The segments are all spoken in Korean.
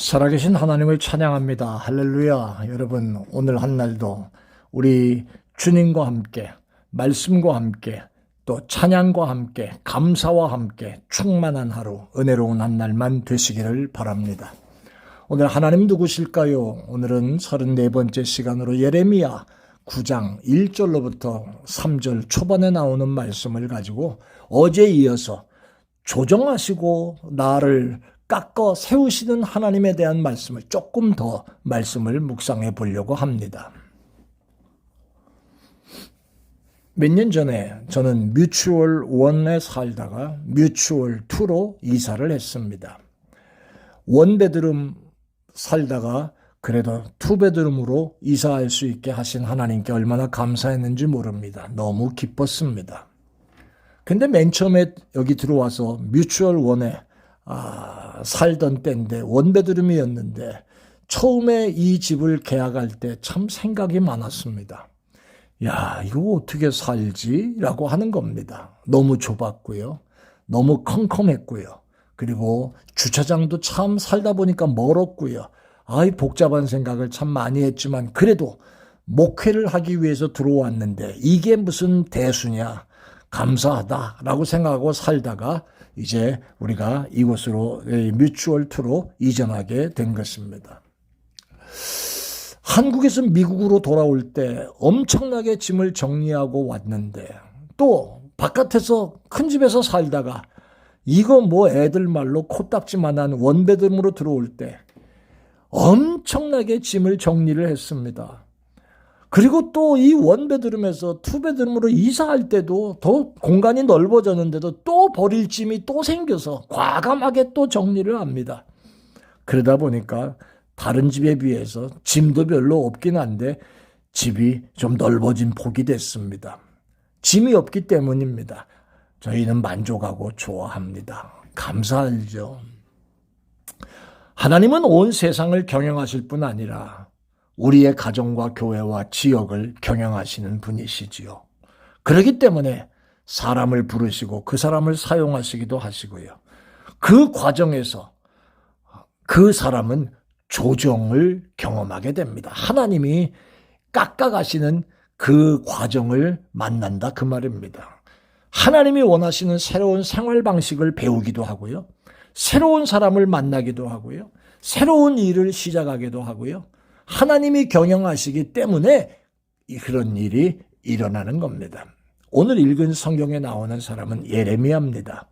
살아계신 하나님을 찬양합니다. 할렐루야. 여러분, 오늘 한 날도 우리 주님과 함께, 말씀과 함께, 또 찬양과 함께, 감사와 함께 충만한 하루, 은혜로운 한 날만 되시기를 바랍니다. 오늘 하나님 누구실까요? 오늘은 34번째 시간으로 예레미야 9장 1절로부터 3절 초반에 나오는 말씀을 가지고 어제 이어서 조정하시고 나를 깎아 세우시는 하나님에 대한 말씀을 조금 더 말씀을 묵상해 보려고 합니다. 몇 년 전에 저는 뮤추얼 1에 살다가 뮤추얼 2로 이사를 했습니다. 원베드룸 살다가 그래도 투베드룸으로 이사할 수 있게 하신 하나님께 얼마나 감사했는지 모릅니다. 너무 기뻤습니다. 근데 맨 처음에 여기 들어와서 뮤추얼 1에 살던 때인데 원베드룸이었는데 처음에 이 집을 계약할 때 참 생각이 많았습니다. 야, 이거 어떻게 살지? 라고 하는 겁니다. 너무 좁았고요. 너무 컴컴했고요. 그리고 주차장도 참 살다 보니까 멀었고요. 복잡한 생각을 참 많이 했지만 그래도 목회를 하기 위해서 들어왔는데 이게 무슨 대수냐? 감사하다라고 생각하고 살다가 이제 우리가 이곳으로 뮤추얼 2로 이전하게 된 것입니다. 한국에서 미국으로 돌아올 때 엄청나게 짐을 정리하고 왔는데 또 바깥에서 큰 집에서 살다가 이거 뭐 애들 말로 코딱지만한 원베드룸으로 들어올 때 엄청나게 짐을 정리를 했습니다. 그리고 또 이 원베드룸에서 투베드룸으로 이사할 때도 더 공간이 넓어졌는데도 또 버릴 짐이 또 생겨서 과감하게 또 정리를 합니다. 그러다 보니까 다른 집에 비해서 짐도 별로 없긴 한데 집이 좀 넓어진 폭이 됐습니다. 짐이 없기 때문입니다. 저희는 만족하고 좋아합니다. 감사하죠. 하나님은 온 세상을 경영하실 뿐 아니라 우리의 가정과 교회와 지역을 경영하시는 분이시지요. 그렇기 때문에 사람을 부르시고 그 사람을 사용하시기도 하시고요. 그 과정에서 그 사람은 조정을 경험하게 됩니다. 하나님이 깎아가시는 그 과정을 만난다 그 말입니다. 하나님이 원하시는 새로운 생활 방식을 배우기도 하고요. 새로운 사람을 만나기도 하고요. 새로운 일을 시작하기도 하고요. 하나님이 경영하시기 때문에 그런 일이 일어나는 겁니다. 오늘 읽은 성경에 나오는 사람은 예레미야입니다.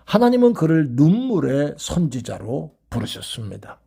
하나님은 그를 눈물의 선지자로 부르셨습니다.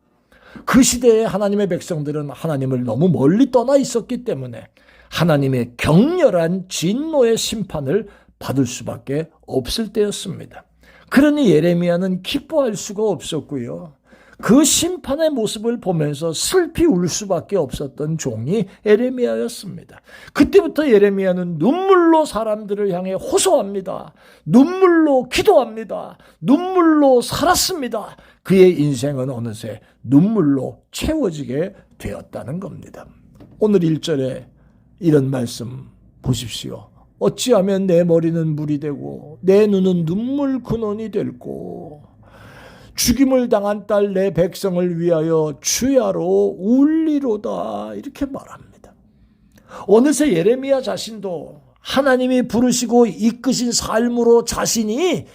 그 시대에 하나님의 백성들은 하나님을 너무 멀리 떠나 있었기 때문에 하나님의 격렬한 진노의 심판을 받을 수밖에 없을 때였습니다. 그러니 예레미야는 기뻐할 수가 없었고요. 그 심판의 모습을 보면서 슬피 울 수밖에 없었던 종이 예레미야였습니다. 그때부터 예레미야는 눈물로 사람들을 향해 호소합니다. 눈물로 기도합니다. 눈물로 살았습니다. 그의 인생은 어느새 눈물로 채워지게 되었다는 겁니다. 오늘 1절에 이런 말씀 보십시오. 어찌하면 내 머리는 물이 되고 내 눈은 눈물 근원이 될고 죽임을 당한 딸 내 백성을 위하여 주야로 울리로다 이렇게 말합니다. 어느새 예레미야 자신도 하나님이 부르시고 이끄신 삶으로 자신이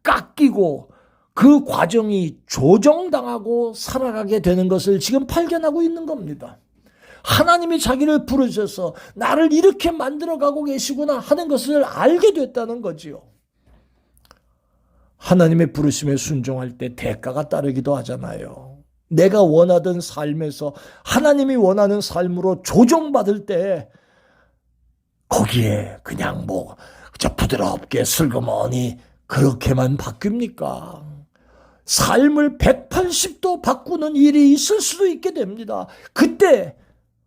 깎이고 그 과정이 조정당하고 살아가게 되는 것을 지금 발견하고 있는 겁니다. 하나님이 자기를 부르셔서 나를 이렇게 만들어가고 계시구나 하는 것을 알게 됐다는 거지요. 하나님의 부르심에 순종할 때 대가가 따르기도 하잖아요. 내가 원하던 삶에서 하나님이 원하는 삶으로 조정받을 때 거기에 그냥 부드럽게 슬그머니 그렇게만 바뀝니까? 삶을 180도 바꾸는 일이 있을 수도 있게 됩니다. 그때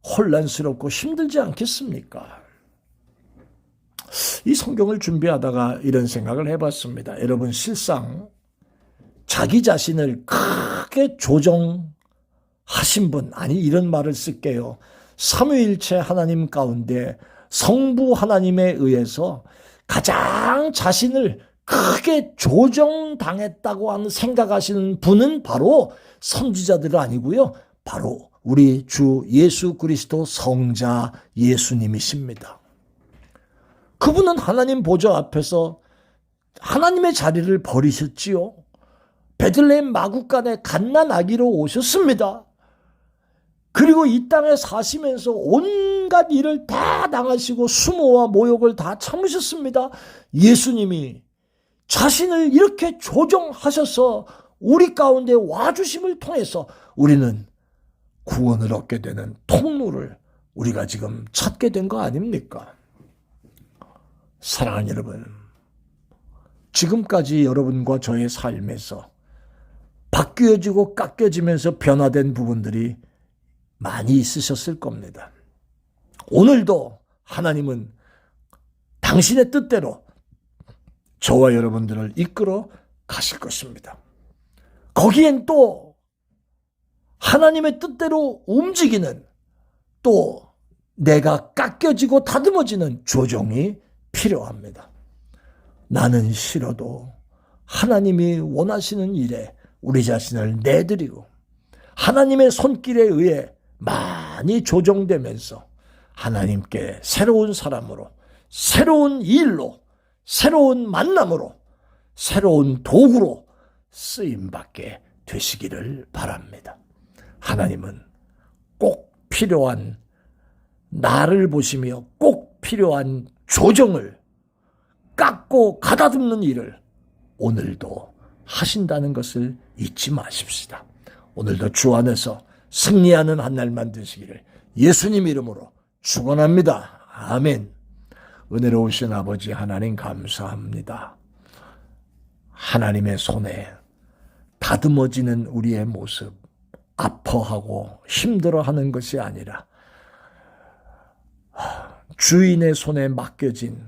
혼란스럽고 힘들지 않겠습니까? 이 성경을 준비하다가 이런 생각을 해봤습니다. 여러분 실상 자기 자신을 크게 조정하신 분, 이런 말을 쓸게요. 삼위일체 하나님 가운데 성부 하나님에 의해서 가장 자신을 크게 조정당했다고 하는 생각하시는 분은 바로 선지자들 아니고요. 바로 우리 주 예수 그리스도 성자 예수님이십니다. 그분은 하나님 보좌 앞에서 하나님의 자리를 버리셨지요. 베들레헴 마구간에 갓난아기로 오셨습니다. 그리고 이 땅에 사시면서 온갖 일을 다 당하시고 수모와 모욕을 다 참으셨습니다. 예수님이 자신을 이렇게 조정하셔서 우리 가운데 와주심을 통해서 우리는 구원을 얻게 되는 통로를 우리가 지금 찾게 된 거 아닙니까? 사랑하는 여러분, 지금까지 여러분과 저의 삶에서 바뀌어지고 깎여지면서 변화된 부분들이 많이 있으셨을 겁니다. 오늘도 하나님은 당신의 뜻대로 저와 여러분들을 이끌어 가실 것입니다. 거기엔 또 하나님의 뜻대로 움직이는, 또 내가 깎여지고 다듬어지는 조정이 필요합니다. 나는 싫어도 하나님이 원하시는 일에 우리 자신을 내드리고 하나님의 손길에 의해 많이 조정되면서 하나님께 새로운 사람으로, 새로운 일로, 새로운 만남으로, 새로운 도구로 쓰임받게 되시기를 바랍니다. 하나님은 꼭 필요한, 나를 보시며 꼭 필요한 조정을, 깎고 가다듬는 일을 오늘도 하신다는 것을 잊지 마십시다. 오늘도 주 안에서 승리하는 한 날 만드시기를 예수님 이름으로 축원합니다. 아멘. 은혜로우신 아버지 하나님 감사합니다. 하나님의 손에 다듬어지는 우리의 모습, 아파하고 힘들어하는 것이 아니라 주인의 손에 맡겨진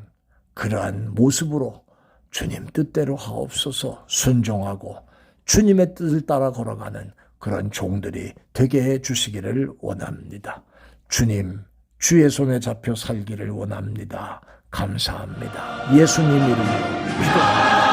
그러한 모습으로 주님 뜻대로 하옵소서 순종하고 주님의 뜻을 따라 걸어가는 그런 종들이 되게 해 주시기를 원합니다. 주님, 주의 손에 잡혀 살기를 원합니다. 감사합니다. 예수님 이름으로 기도합니다.